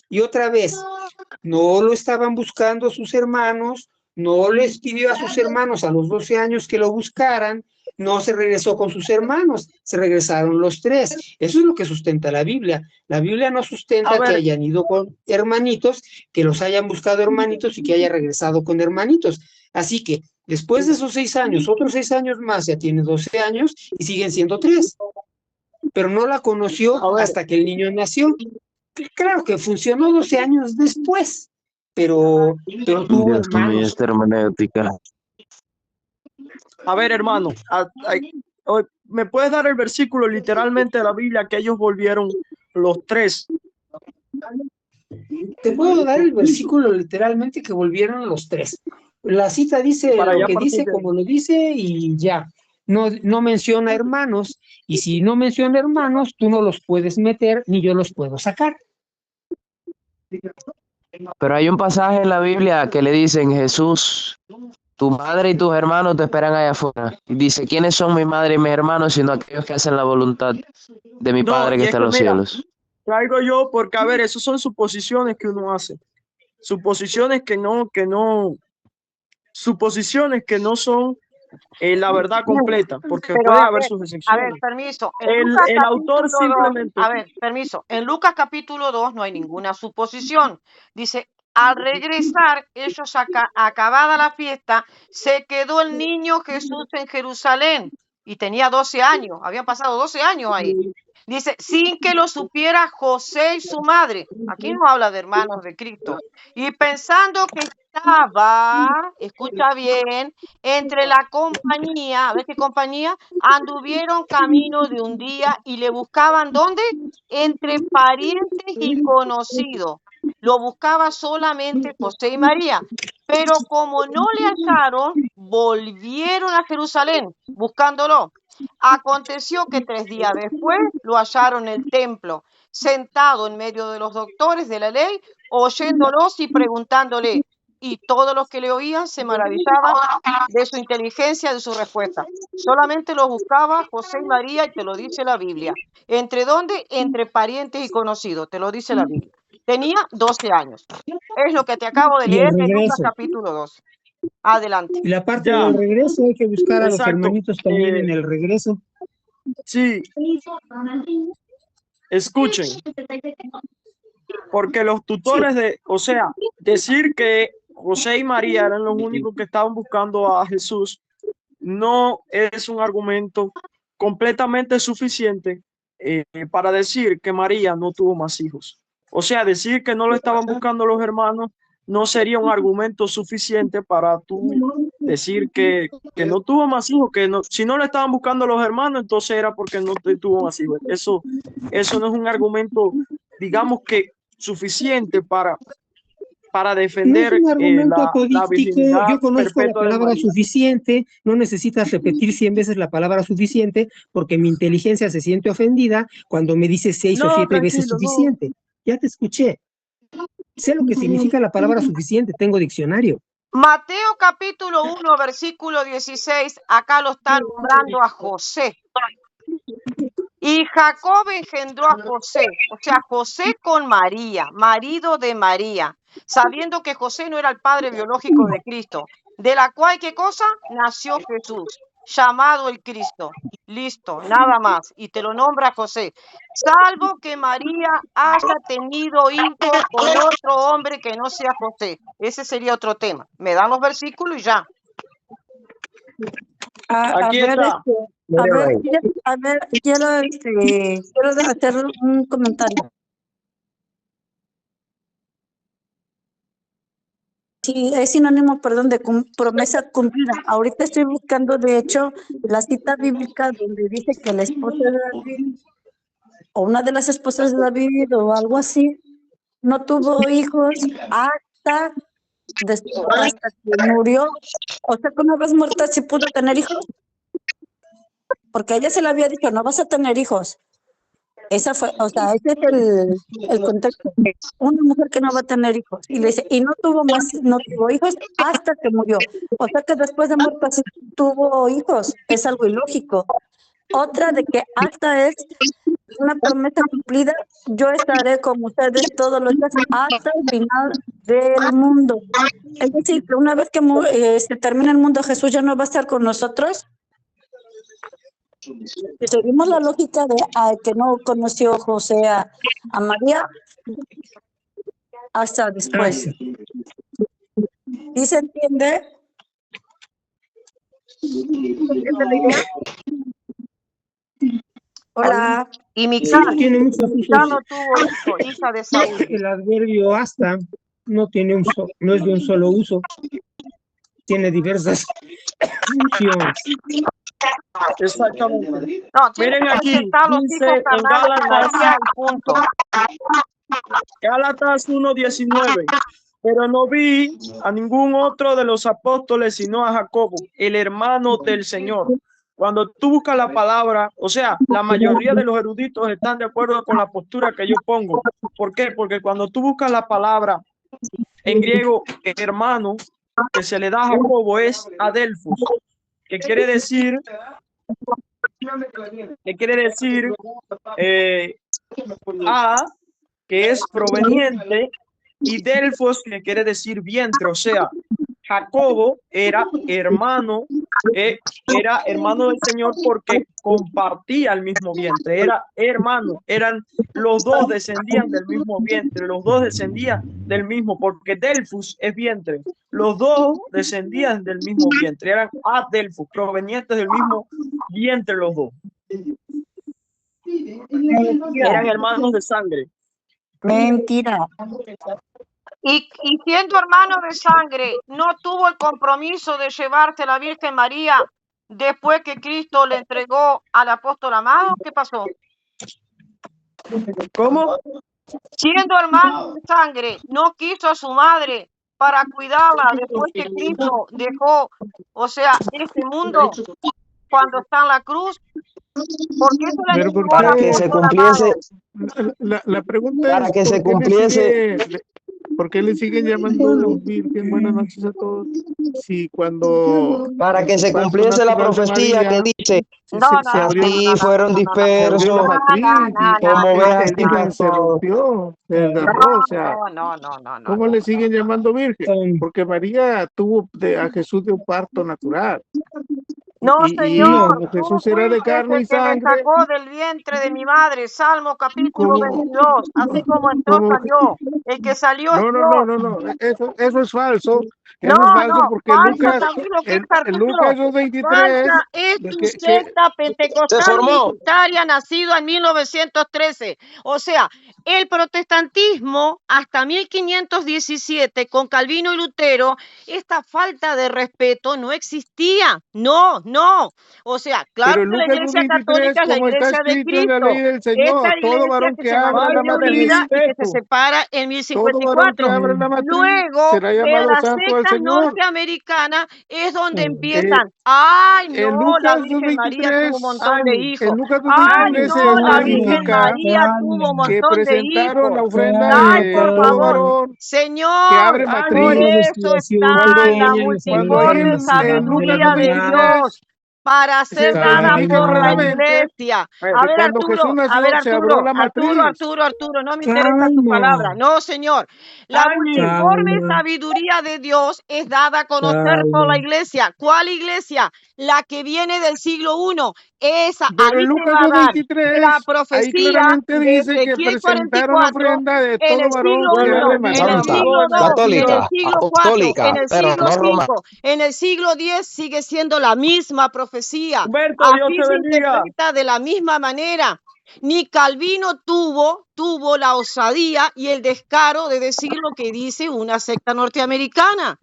S2: Y otra vez, no lo estaban buscando sus hermanos, no les pidió a sus hermanos a los 12 años que lo buscaran, no se regresó con sus hermanos, se regresaron los tres. Eso es lo que sustenta la Biblia. La Biblia no
S4: A
S2: sustenta que
S4: ver,
S2: hayan ido con hermanitos, que los hayan buscado hermanitos y que haya regresado con hermanitos. Así que después de esos 6 años, otros 6 años más, ya tiene 12 años y siguen siendo 3. Pero no la conoció
S4: a ver,
S2: hasta que el niño nació. Claro que funcionó 12 años después, pero tuvo
S1: Dios mío,
S2: hermanos.
S1: esta hermenéutica.
S4: a ver, hermano. ¿Me puedes dar el versículo literalmente de la Biblia que ellos volvieron los tres?
S2: Te puedo dar el versículo literalmente que volvieron los tres. La cita dice
S4: Para
S2: lo
S4: ya
S2: que
S4: partir
S2: dice,
S4: de...
S2: como lo dice y ya. No menciona hermanos, y si no menciona hermanos, tú no los puedes meter ni yo los puedo sacar.
S1: Pero hay un pasaje en la Biblia que le dicen, Jesús, tu madre y tus hermanos te esperan allá afuera. Y dice, ¿quiénes son mi madre y mis hermanos sino aquellos que hacen la voluntad de mi
S4: No,
S1: Padre que
S4: y es
S1: está en
S4: que
S1: los
S4: mira,
S1: cielos?
S4: traigo yo porque, a ver, esas son suposiciones que uno hace. Suposiciones suposiciones que no son la verdad completa, porque
S5: Pero
S4: puede haber sus
S5: a ver,
S4: excepciones.
S5: permiso. En Lucas
S4: El autor
S5: capítulo 2,
S4: simplemente,
S5: a ver, permiso. En Lucas capítulo 2 no hay ninguna suposición. Dice, al regresar, ellos acabada la fiesta, se quedó el niño Jesús en Jerusalén y tenía 12 años. Habían pasado 12 años ahí. Dice, sin que lo supiera José y su madre. Aquí no habla de hermanos de Cristo. Y pensando que estaba, escucha bien, entre la compañía, a ver qué compañía, anduvieron camino de un día y le buscaban, ¿dónde? Entre parientes y conocidos. Lo buscaba solamente José y María. Pero como no le hallaron, volvieron a Jerusalén buscándolo. Aconteció que 3 días después lo hallaron en el templo, sentado en medio de los doctores de la ley, oyéndolos y preguntándole. Y todos los que le oían se maravillaban de su inteligencia, de su respuesta. Solamente los buscaba José y María, y te lo dice la Biblia. ¿Entre dónde? Entre parientes y conocidos, te lo dice la Biblia. Tenía 12 años. Es lo que te acabo de
S2: Y el
S5: leer de Lucas
S2: regreso.
S5: capítulo 2. Adelante.
S2: Y la parte
S4: ya,
S2: del regreso, hay que buscar a los
S4: exacto.
S2: hermanitos también en el regreso.
S4: Sí, escuchen, porque los tutores o sea, decir que José y María eran los únicos que estaban buscando a Jesús, no es un argumento completamente suficiente para decir que María no tuvo más hijos. O sea, decir que no lo estaban buscando los hermanos no sería un argumento suficiente para tú decir que no tuvo más hijos, que no, si no lo estaban buscando los hermanos, entonces era porque no tuvo más hijos. Eso no es un argumento, digamos que suficiente para
S2: No es
S4: defender
S2: un argumento
S4: la
S2: apodíctico.
S4: virginidad
S2: Yo conozco la
S4: perpetua de
S2: palabra
S4: María.
S2: suficiente. No necesitas repetir 100 veces la palabra suficiente porque mi inteligencia se siente ofendida cuando me dices 6 o
S4: No,
S2: 7 veces
S4: tranquilo, no.
S2: suficiente. Ya te escuché. Sé lo que significa la palabra suficiente. Tengo diccionario.
S5: Mateo capítulo 1, versículo 16, acá lo está nombrando a José. Y Jacob engendró a José, o sea, José con María, marido de María, sabiendo que José no era el padre biológico de Cristo, de la cual, ¿qué cosa? Nació Jesús, llamado el Cristo. Listo, nada más. Y te lo nombra José. Salvo que María haya tenido hijos con otro hombre que no sea José. Ese sería otro tema. Me dan los versículos y ya.
S4: Aquí
S6: ver,
S4: está.
S6: quiero hacer un comentario. Sí, es sinónimo, perdón, de promesa cumplida. Ahorita estoy buscando, de hecho, la cita bíblica donde dice que la esposa de David, o una de las esposas de David, o algo así, no tuvo hijos hasta que murió. O sea, que una vez muerta sí pudo tener hijos. Porque a ella se le había dicho, no vas a tener hijos. Esa fue, o sea, ese es el contexto. Una mujer que no va a tener hijos. Y le dice, y no tuvo hijos hasta que murió. O sea que después de muerta sí tuvo hijos. Es algo ilógico. Otra de que hasta es una promesa cumplida, yo estaré con ustedes todos los días hasta el final del mundo. Es decir, que una vez que se termine el mundo, Jesús ya no va a estar con nosotros. Si seguimos la lógica de que no conoció José a María hasta después. ¿Sí se entiende? Hola.
S5: Y Mical,
S2: Tiene muchos
S5: Mical no
S2: usos.
S5: tuvo hijo, hija de Saúl.
S2: El adverbio hasta no es de un solo uso. Tiene diversas funciones.
S4: Exactamente.
S5: No, tiene
S4: Miren
S5: que
S4: aquí,
S5: presentar los
S4: dice
S5: hijos
S4: en
S5: carnales de
S4: Gálatas,
S5: María y punto.
S4: Gálatas 1:19. Pero no vi a ningún otro de los apóstoles sino a Jacobo, el hermano del Señor. Cuando tú buscas la palabra, o sea, la mayoría de los eruditos están de acuerdo con la postura que yo pongo. ¿Por qué? Porque cuando tú buscas la palabra en griego, hermano, que se le da a Jacobo es adelphos, que quiere decir a, que es proveniente, y delfos, que quiere decir vientre. O sea, Jacobo era hermano del Señor porque compartía el mismo vientre, era hermano, los dos descendían del mismo vientre, los dos descendían del mismo, porque Delfos es vientre, los dos descendían del mismo vientre, eran adelfos, provenientes del mismo vientre los dos. Eran hermanos de sangre.
S6: Mentira.
S5: Y siendo hermano de sangre, no tuvo el compromiso de llevarse a la Virgen María después que Cristo le entregó al apóstol amado. ¿Qué pasó?
S4: ¿Cómo?
S5: Siendo hermano de sangre, no quiso a su madre para cuidarla después que Cristo dejó, o sea, este mundo cuando está en la cruz. ¿Por qué se le
S7: Pero
S5: entregó
S7: ¿por
S5: al
S1: Para que
S7: qué?
S1: se
S5: apóstol
S1: cumpliese,
S5: amado?
S7: La pregunta
S1: para
S7: es,
S1: que se cumpliese,
S7: ¿por qué le siguen llamando Virgen? Buenas noches a todos. Si cuando
S1: para que
S7: el
S1: se
S7: parto
S1: cumpliese la
S7: natural de
S1: profecía que
S7: María
S1: dice,
S5: No, no,
S7: se
S5: no,
S7: abrió,
S5: no,
S1: así
S5: no,
S1: fueron
S5: no, no, no,
S7: se abrió la
S1: dispersos
S7: matriz
S1: como ovejas
S7: el
S1: sin
S7: virgen se
S1: pastor.
S7: rompió, se desgarró. O sea,
S5: no.
S7: ¿cómo le siguen llamando Virgen? Porque María tuvo a Jesús de un parto natural.
S5: No,
S7: Y
S5: Señor,
S7: como
S5: tú
S7: Jesús era de
S5: fuiste
S7: carne
S5: el
S7: y
S5: que me
S7: sangre,
S5: sacó del vientre de mi madre, Salmo capítulo
S7: como,
S5: 22, así como entró
S7: como
S5: salió, el que salió es
S7: no,
S5: Dios.
S7: eso es falso.
S5: No,
S7: Eso es falso porque
S5: falsa
S7: Lucas,
S5: también lo que es
S7: en
S5: Arturo.
S7: Lucas 2:23,
S5: Falsa es tu
S7: que
S5: secta
S1: Se
S5: pentecostal
S1: formó.
S5: unitaria nacida en 1913. O sea, el protestantismo hasta 1517 con Calvino y Lutero, esta falta de respeto no existía. No. O sea, claro
S7: pero en
S5: que la
S7: Lucas
S5: Iglesia
S7: 2:23,
S5: Católica es la
S7: como está
S5: Iglesia de
S7: escrito en la ley
S5: Cristo.
S7: del
S5: Esta
S7: Señor, todo
S5: iglesia
S7: varón
S5: que
S7: que
S5: se
S7: abra la
S5: mantiene
S4: Falta de
S5: unida
S7: matriz,
S5: y que se
S4: respeto.
S5: separa en
S7: todo varón que
S5: 1054.
S7: abra la matriz
S5: Luego
S7: será
S5: de
S7: llamado
S5: las
S7: santo del
S5: sectas
S7: Señor.
S5: norteamericanas es donde
S7: Eh,
S5: empiezan. Ay,
S7: en
S5: no, la
S7: Lucas
S5: Virgen María tuvo un
S7: 2:23,
S5: montón de hijos.
S7: en Lucas
S5: Ay,
S7: 2:23
S5: no,
S7: se
S5: la Virgen
S7: verifica
S5: María tuvo un
S7: que
S5: montón de
S7: presentaron la
S5: hijos.
S7: ofrenda
S5: Ay,
S7: de
S5: por
S7: todo
S5: favor,
S7: varón que
S5: Señor,
S7: abre
S5: por
S7: matriz.
S2: Una
S5: eso
S2: desviación
S5: está la
S2: pequeña nos
S7: Cuando
S2: aleja
S7: ahí
S2: de
S5: multiforme
S2: la
S7: en Lucas
S5: sabiduría de
S2: 100%.
S7: 2:23
S5: Dios para ser
S7: se
S5: dada
S7: especifica
S5: por la
S2: Calma,
S7: claramente
S5: iglesia. A
S7: que
S5: ver,
S7: cuando Jesús nació se abrió la matriz.
S5: Arturo, no me interesa tu palabra.
S2: calma,
S5: No, Señor. La multiforme
S2: calma,
S5: sabiduría de Dios es dada a conocer por la
S2: calma.
S5: iglesia. ¿Cuál iglesia? La que viene del siglo I. Esa,
S7: Pero
S5: ahí
S7: en
S5: te
S7: Lucas
S5: va a dar la
S7: 2:23 ahí
S5: profecía
S7: claramente
S5: de
S7: dice que
S5: Ezequiel
S7: presentaron
S5: 44
S7: ofrenda de
S5: en
S7: todo
S5: el
S7: varón
S5: siglo
S7: que
S4: Bueno,
S7: abre
S5: I, en el
S7: matriz.
S1: Santa,
S5: siglo II, en el
S1: católica,
S5: siglo IV, en
S1: apostólica,
S5: el
S1: pero
S5: siglo
S1: no romana.
S5: V, en el siglo X sigue siendo la misma profecía.
S4: Humberto, Dios
S5: Así
S4: te
S5: se
S4: bendiga.
S5: interpreta de la misma manera. Ni Calvino tuvo la osadía y el descaro de decir lo que dice una secta norteamericana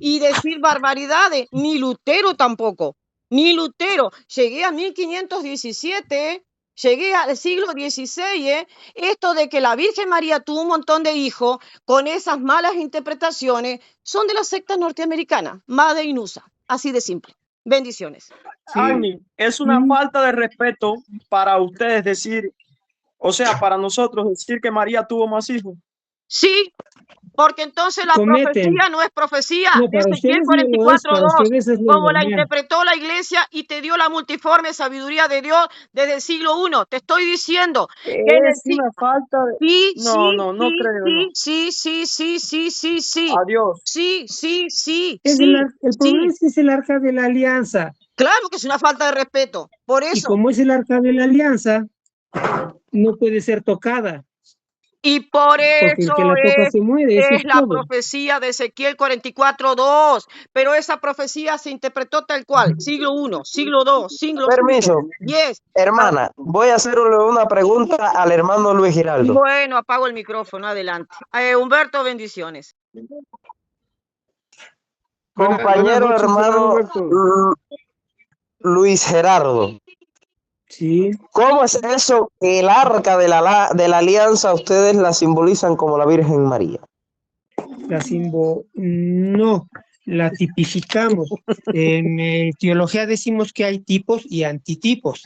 S5: y decir barbaridades, ni Lutero tampoco, ni Lutero. Llegué a 1517, llegué al siglo XVI, esto de que la Virgen María tuvo un montón de hijos con esas malas interpretaciones son de la secta norteamericana, Made in USA, así de simple. Bendiciones.
S7: Sí,
S4: Agni, es una falta de respeto para ustedes decir, O sea, para nosotros decir que María tuvo más hijos.
S5: Sí, porque entonces la
S2: Cometen.
S5: profecía no es profecía
S2: No,
S5: de
S2: para
S5: Ezequiel
S2: ustedes no lo es, para
S5: 44:2,
S2: ustedes es lo
S5: como la
S2: normal.
S5: interpretó la iglesia y te dio la multiforme sabiduría de Dios desde el siglo I. Te estoy diciendo que en el
S4: Es una falta de...
S5: sí,
S4: No creo, no.
S5: sí, sí.
S4: Adiós.
S2: El problema es que es el arca de la alianza.
S5: Claro que es una falta de respeto. Por
S2: Y
S5: eso.
S2: como es el arca de la alianza, no puede ser tocada.
S5: Y por
S2: Porque el
S5: eso
S2: que la toca se muere, eso
S5: es
S2: es
S5: la
S2: todo.
S5: profecía de Ezequiel 44:2. Pero esa profecía se interpretó tal cual, siglo I, siglo II, siglo V.
S1: Permiso,
S5: Yes.
S1: hermana, voy a hacerle una pregunta al hermano Luis Giraldo.
S5: Bueno, apago el micrófono, adelante. Humberto, bendiciones.
S1: Compañero
S7: Buenas noches,
S1: hermano
S7: Roberto.
S1: Luis Gerardo.
S2: Sí.
S1: ¿Cómo es eso que el arca de la alianza ustedes la simbolizan como la Virgen María?
S2: No, la tipificamos. En teología decimos que hay tipos y antitipos.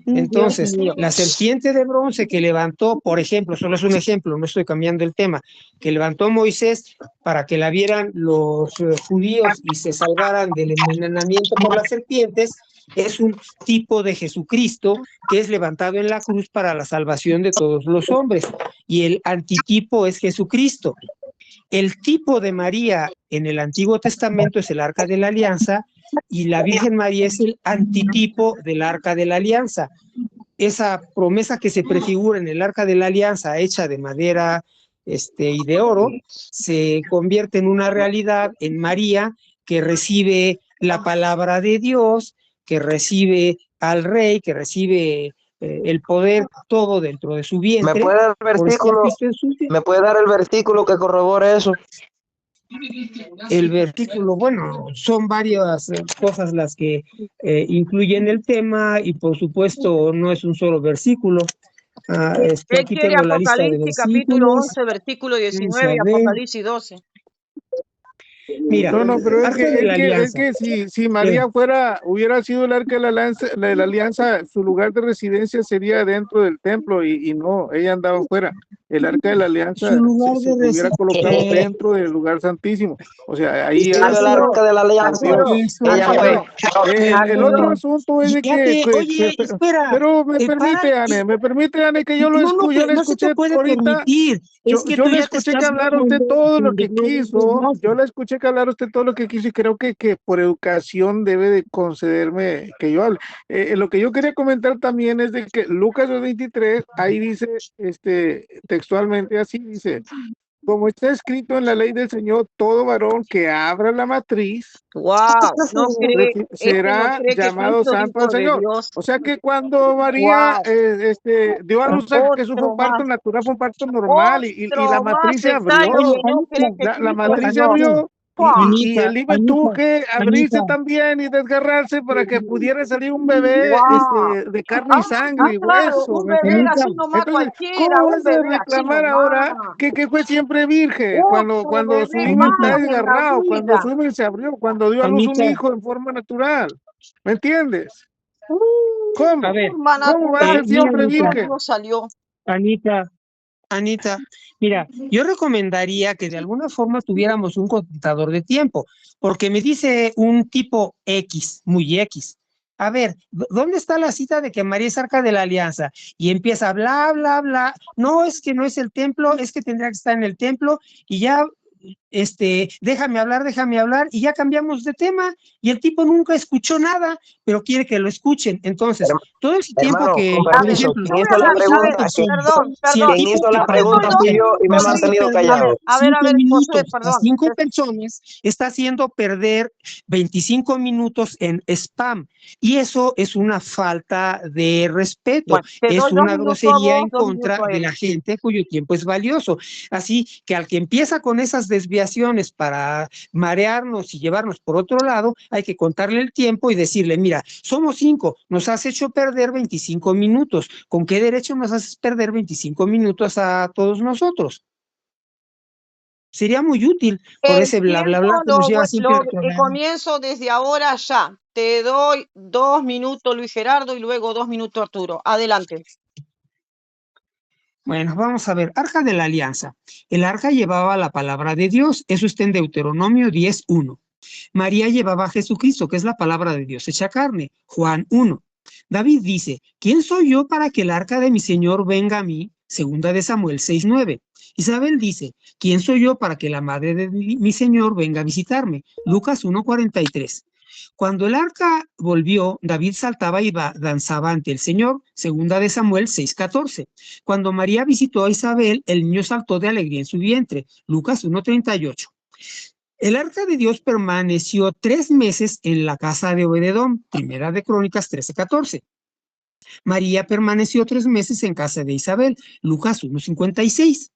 S2: Entonces, la serpiente de bronce que levantó, por ejemplo, solo es un ejemplo, no estoy cambiando el tema, que levantó Moisés para que la vieran los judíos y se salvaran del envenenamiento por las serpientes, es un tipo de Jesucristo que es levantado en la cruz para la salvación de todos los hombres, y el antitipo es Jesucristo. El tipo de María en el Antiguo Testamento es el Arca de la Alianza, y la Virgen María es el antitipo del Arca de la Alianza. Esa promesa que se prefigura en el Arca de la Alianza, hecha de madera y de oro, se convierte en una realidad en María, que recibe la palabra de Dios, que recibe al Rey, que recibe el poder, todo dentro de su vientre.
S1: ¿Me puede dar el versículo que corrobore eso?
S2: El versículo, bueno, son varias cosas las que incluyen el tema, y por supuesto no es un solo versículo.
S5: Él
S2: Aquí
S5: quiere
S2: tengo la lista de
S5: Apocalipsis capítulo
S2: versículos.
S5: 11, versículo
S2: Vamos
S5: 19 y
S2: a ver.
S5: Apocalipsis 12.
S2: Mira,
S7: No, pero es
S2: Arca de la
S7: que
S2: Alianza.
S7: si María hubiera sido el arca de la alianza, su lugar de residencia sería dentro del templo y no, ella andaba fuera. El arca de la alianza
S2: Su lugar
S7: se
S2: de
S7: hubiera colocado
S2: residencia.
S7: dentro del lugar santísimo. O sea,
S1: ¿Y
S7: ahí
S1: quién es el arca de la alianza?
S7: Adiós.
S1: Ella fue.
S7: El otro asunto es de
S2: Oye, espera.
S7: pero me permite, Anne, que yo lo
S2: No
S7: le
S2: se te
S7: escuché
S2: puede
S7: ahorita.
S2: permitir. Es que
S7: Yo
S2: tú
S7: le
S2: ya te
S7: escuché que
S2: estás
S7: hablara usted
S2: ganando
S7: todo lo
S2: el
S7: que quiso. Yo le escuché que hablara usted todo lo que quiso y creo que por educación debe de concederme que yo hable. Lo que yo quería comentar también es de que Lucas 2:23, ahí dice textualmente así, dice, como está escrito en la ley del Señor, todo varón que abra la matriz
S5: Wow, no cree, no
S7: será
S5: cree que
S7: llamado
S5: Cristo es
S7: santo al
S5: hijo de
S7: Señor.
S5: Dios.
S7: O sea que cuando María
S5: Wow,
S7: dio a luz a Jesús, fue un
S5: otro
S7: parto
S5: más,
S7: natural, fue un parto normal y la matriz se
S5: extraño
S7: abrió.
S5: que no cree que
S7: La
S5: Cristo es
S7: matriz se
S5: Dios.
S7: abrió
S5: Wow,
S7: y el Iber tuvo que abrirse también y desgarrarse para que pudiera salir un bebé
S5: wow.
S7: de carne y sangre y
S5: Claro,
S7: hueso,
S5: un
S7: ¿me
S5: bebé
S7: entiendes?
S5: así nomás
S7: Entonces,
S5: cualquiera,
S7: ¿cómo
S5: un
S7: vas a
S5: bebé así
S7: reclamar ahora
S5: nomás.
S7: que fue siempre virgen
S5: Otro
S7: cuando su
S5: bebé
S7: himen está
S5: más en la
S7: desgarrado, cuando
S5: vida.
S7: su himen se abrió, cuando dio a luz un hijo en forma natural? ¿Me entiendes? ¿Cómo?
S2: A ver,
S5: Forma
S7: ¿Cómo va a ser
S5: natural,
S2: mira,
S7: siempre
S2: Anita,
S7: virgen?
S5: salió.
S2: Anita, mira, yo recomendaría que de alguna forma tuviéramos un contador de tiempo, porque me dice un tipo X, muy X. A ver, ¿dónde está la cita de que María es arca de la alianza? Y empieza bla, bla, bla. No, es que no es el templo, es que tendría que estar en el templo, y ya déjame hablar, y ya cambiamos de tema, y el tipo nunca escuchó nada, pero quiere que lo escuchen. Entonces, todo ese tiempo
S1: Hermano,
S2: que,
S1: con
S2: por
S1: permiso,
S2: ejemplo,
S1: ¿quién hizo la
S5: A ver,
S1: pregunta?
S5: perdón,
S2: si el
S5: perdón.
S1: ¿Quién
S2: tipo
S1: hizo
S2: que
S1: la
S5: Estoy
S1: pregunta
S5: con
S1: fui yo y me he
S2: nos hace
S1: mantenido
S2: perder
S1: callado?
S5: A ver,
S2: 5
S5: Josué,
S2: minutos a
S5: perdón.
S2: 5 personas, está haciendo perder 25 minutos en spam, y eso es una falta de respeto,
S5: Bueno, te
S2: es
S5: doy 2
S2: una
S5: minutos a
S2: grosería
S5: vos,
S2: en
S5: 2
S2: contra
S5: minutos a
S2: de
S5: él.
S2: la gente cuyo tiempo es valioso. Así que al que empieza con esas desviaciones para marearnos y llevarnos por otro lado, hay que contarle el tiempo y decirle, mira, somos 5, nos has hecho perder 25 minutos, ¿con qué derecho nos haces perder 25 minutos a todos nosotros? Sería muy útil por
S5: El
S2: ese bla, bla,
S5: tiempo
S2: bla que nos lleva siempre al otro lado.
S5: comienzo desde ahora ya. Te doy 2 minutos, Luis Gerardo, y luego 2 minutos, Arturo. Adelante.
S2: Bueno, vamos a ver, Arca de la Alianza. El arca llevaba la palabra de Dios, eso está en Deuteronomio 10:1. María llevaba a Jesucristo, que es la palabra de Dios hecha carne, Juan 1. David dice, ¿quién soy yo para que el arca de mi Señor venga a mí? Segunda de Samuel 6:9. Isabel dice, ¿quién soy yo para que la madre de mi Señor venga a visitarme? Lucas 1:43. Cuando el arca volvió, David saltaba y danzaba ante el Señor, segunda de Samuel 6:14. Cuando María visitó a Isabel, el niño saltó de alegría en su vientre, Lucas 1:38. El arca de Dios permaneció 3 meses en la casa de Obededón, primera de Crónicas 13:14. María permaneció 3 meses en casa de Isabel, Lucas 1:56.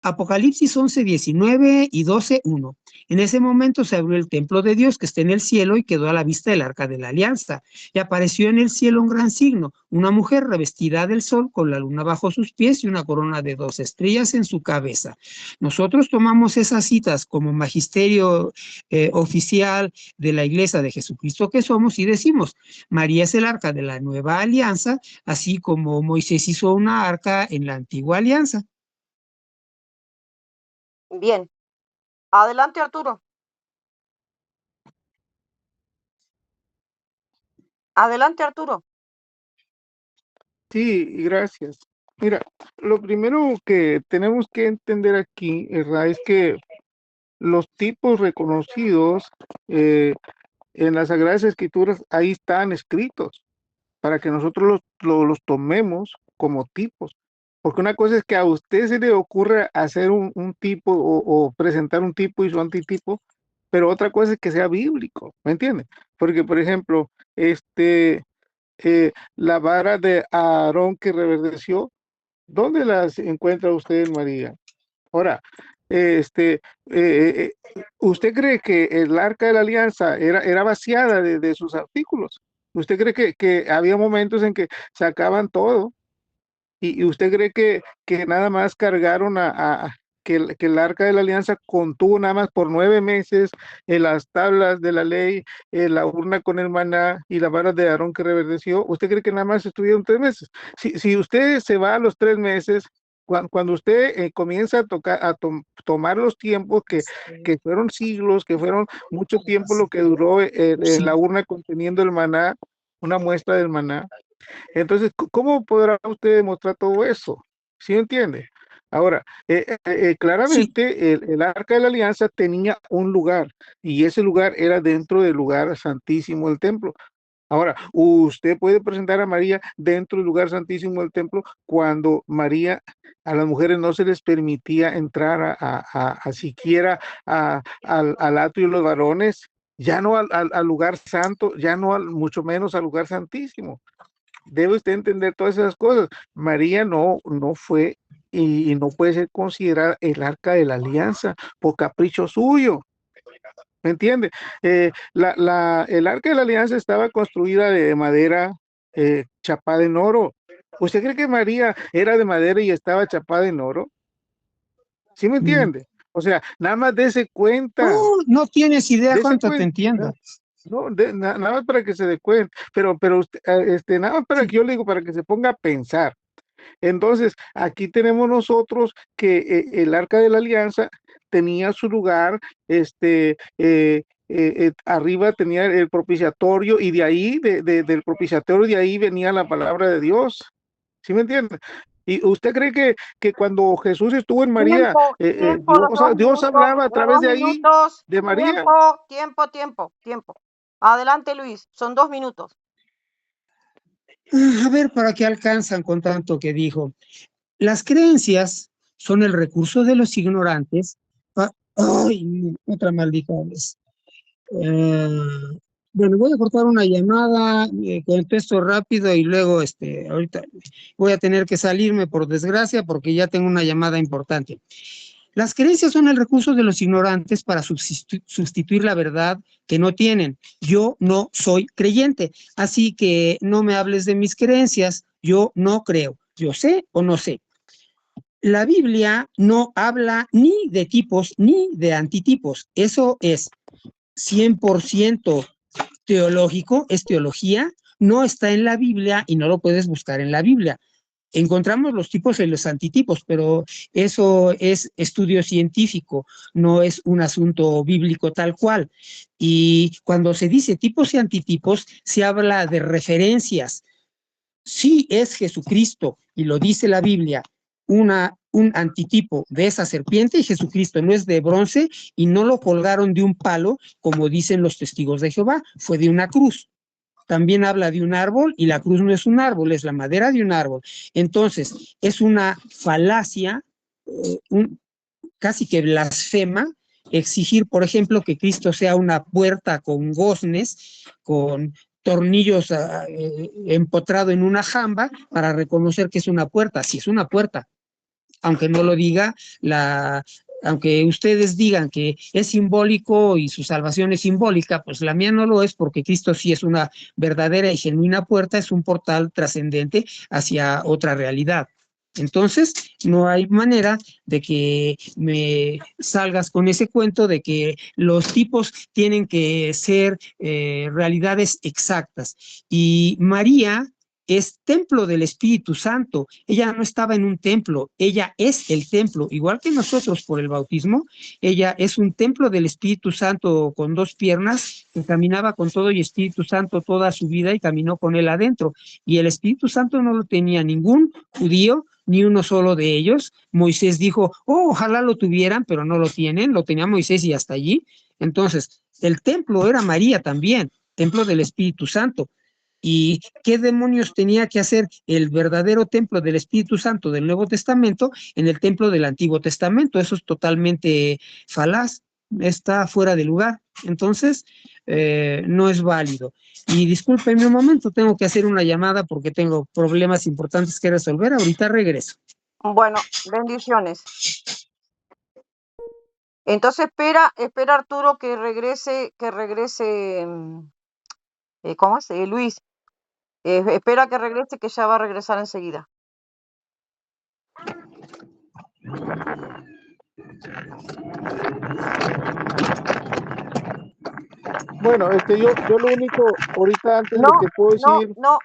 S2: Apocalipsis 11:19 y 12:1. En ese momento se abrió el templo de Dios que está en el cielo y quedó a la vista del arca de la alianza. Y apareció en el cielo un gran signo, una mujer revestida del sol con la luna bajo sus pies y una corona de 2 estrellas en su cabeza. Nosotros tomamos esas citas como magisterio oficial de la Iglesia de Jesucristo que somos y decimos, María es el arca de la nueva alianza, así como Moisés hizo una arca en la antigua alianza.
S5: Bien. Adelante, Arturo. Adelante, Arturo.
S7: Sí, gracias. Mira, lo primero que tenemos que entender aquí, ¿verdad? Es que los tipos reconocidos en las Sagradas Escrituras ahí están escritos para que nosotros los tomemos como tipos. Porque una cosa es que a usted se le ocurra hacer un tipo o presentar un tipo y su antitipo, pero otra cosa es que sea bíblico, ¿me entiende? Porque, por ejemplo, la vara de Aarón que reverdeció, ¿dónde las encuentra usted, María? Ahora, ¿usted cree que el Arca de la Alianza era vaciada de sus artículos? ¿Usted cree que había momentos en que sacaban todo? ¿Y usted cree que nada más cargaron que el Arca de la Alianza contuvo nada más por 9 meses las tablas de la ley, la urna con el maná y la vara de Aarón que reverdeció? ¿Usted cree que nada más estuvieron 3 meses? Si usted se va a los 3 meses, cuando usted comienza a tocar, tomar los tiempos que fueron siglos, que fueron mucho tiempo lo que duró la urna conteniendo el maná, una muestra del maná, entonces, ¿cómo podrá usted demostrar todo eso? ¿Sí entiende? Ahora,
S2: Sí,
S7: claramente el Arca de la Alianza tenía un lugar y ese lugar era dentro del lugar santísimo del templo. Ahora, usted puede presentar a María dentro del lugar santísimo del templo cuando María, a las mujeres no se les permitía entrar a siquiera al atrio de los varones, ya no al lugar santo, ya no mucho menos al lugar santísimo. Debe usted entender todas esas cosas. María no fue y no puede ser considerada el arca de la alianza por capricho suyo. ¿Me entiende? El arca de la alianza estaba construida de madera chapada en oro. ¿Usted cree que María era de madera y estaba chapada en oro? ¿Sí me entiende? O sea, nada más dése cuenta,
S2: no tienes idea
S7: dése
S2: cuánto te
S7: cuenta.
S2: entiendo.
S7: No, nada más para que se dé cuenta, pero usted, nada más para que yo le digo, para que se ponga a pensar. Entonces, aquí tenemos nosotros que el Arca de la Alianza tenía su lugar, arriba tenía el propiciatorio y de ahí, del propiciatorio, de ahí venía la palabra de Dios. ¿Sí me entiende? ¿Y usted cree que cuando Jesús estuvo en María,
S5: Tiempo, dos
S7: Dios
S5: minutos,
S7: hablaba a través
S5: 2
S7: de ahí,
S5: minutos.
S7: de María?
S5: Tiempo. Adelante, Luis, son 2 minutos.
S2: A ver, ¿para qué alcanzan con tanto que dijo? Las creencias son el recurso de los ignorantes. Ay, otra maldita vez. Bueno, voy a cortar una llamada, contesto rápido y luego, ahorita voy a tener que salirme por desgracia porque ya tengo una llamada importante. Las creencias son el recurso de los ignorantes para sustituir la verdad que no tienen. Yo no soy creyente, así que no me hables de mis creencias, yo no creo. Yo sé o no sé. La Biblia no habla ni de tipos ni de antitipos. Eso es 100% teológico, es teología, no está en la Biblia y no lo puedes buscar en la Biblia. encontramos los tipos y los antitipos, pero eso es estudio científico, no es un asunto bíblico tal cual. Y cuando se dice tipos y antitipos, se habla de referencias. Sí es Jesucristo, y lo dice la Biblia, un antitipo de esa serpiente, y Jesucristo no es de bronce y no lo colgaron de un palo, como dicen los testigos de Jehová, fue de una cruz. También habla de un árbol y la cruz no es un árbol, es la madera de un árbol. Entonces, es una falacia, casi que blasfema, exigir, por ejemplo, que Cristo sea una puerta con goznes, con tornillos empotrado en una jamba para reconocer que es una puerta. Sí, es una puerta, aunque no lo diga aunque ustedes digan que es simbólico y su salvación es simbólica, pues la mía no lo es, porque Cristo sí es una verdadera y genuina puerta, es un portal trascendente hacia otra realidad. Entonces, no hay manera de que me salgas con ese cuento de que los tipos tienen que ser realidades exactas. Y María es templo del Espíritu Santo. Ella no estaba en un templo, ella es el templo, igual que nosotros por el bautismo. Ella es un templo del Espíritu Santo con dos piernas, que caminaba con todo y Espíritu Santo toda su vida y caminó con él adentro. Y el Espíritu Santo no lo tenía ningún judío, ni uno solo de ellos. Moisés dijo, oh, ojalá lo tuvieran, pero no lo tienen, lo tenía Moisés y hasta allí. Entonces, el templo era María también, templo del Espíritu Santo. ¿Y qué demonios tenía que hacer el verdadero templo del Espíritu Santo del Nuevo Testamento en el templo del Antiguo Testamento? Eso es totalmente falaz, está fuera de lugar. Entonces, no es válido. Y discúlpenme un momento, tengo que hacer una llamada porque tengo problemas importantes que resolver. Ahorita regreso.
S5: Bueno, bendiciones. Entonces espera Arturo que regrese, ¿cómo es? Luis. Espera que regrese, que ya va a regresar enseguida.
S7: Bueno, yo lo único, ahorita antes de
S5: No,
S7: que puedo decir,
S5: no,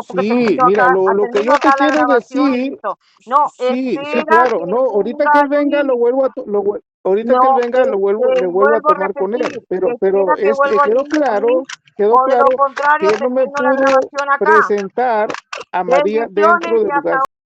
S5: porque
S7: sí, mira, lo que
S5: termino
S7: yo te
S5: acá la
S7: quiero
S5: grabación y
S7: decir,
S5: listo. No,
S7: sí, sí,
S5: espera que
S7: claro, no, ahorita que
S5: venga
S7: él venga,
S5: Luis.
S7: ahorita que él
S5: No,
S7: venga, le vuelvo a
S5: vuelvo a
S7: tomar con él,
S5: repetir, espera
S7: pero
S5: que vuelva Luis,
S7: quedó
S5: o de lo
S7: claro que
S5: contrario
S7: él no me
S5: termino la
S7: pudo
S5: grabación acá.
S7: presentar a María
S5: Bendiciones
S7: dentro del
S5: y hasta
S7: lugar